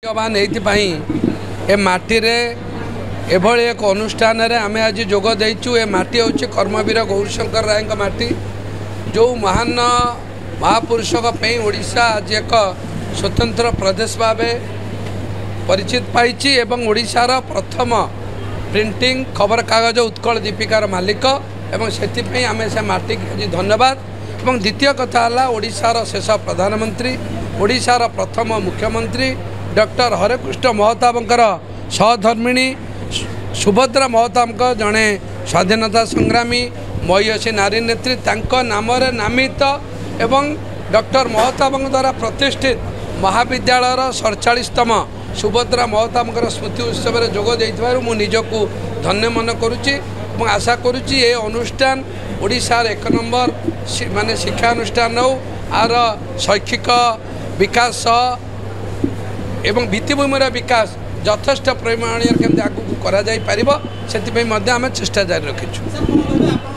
ए माटी रे एभली एक अनुष्ठान रे आमे आज जोग देइचु। ए माटी होछि कर्मवीर गौरीशंकर राय माटी, जो महान महापुरुषों ओडिशा आज एक स्वतंत्र प्रदेश भाव परिचित पाई एवं ओडिशार प्रथम प्रिंटिंग खबर कागज उत्कल दीपिकार मालिक एवं से आमे से माटी आज धन्यवाद। एवं द्वितीय कथा है ओडिशार शेष प्रधानमंत्री ओडिशार प्रथम मुख्यमंत्री डॉक्टर हरेकृष्ण महताबंकर सहधर्मिणी सुभद्रा महताब जड़े स्वाधीनता संग्रामी महीयसी नारी नेत्री नाम नामित एवं डॉक्टर महताब द्वारा प्रतिष्ठित महाविद्यालयर 47तम सुभद्रा महताब स्मृति उत्सव में जोग देइथिबारु मु निजकु धन्य मन करुच्ची और आशा करुच्ची ए अनुष्ठान ओडिशार एक नंबर माने शिक्षा अनुष्ठान हो आर शैक्षिक विकास एवं भित्तिभूमिर विकास यथेष्ट परिमाण केमती आगू करा जाई परिबो सेति पई मध्ये आमे चेष्टा जारी रखिछु।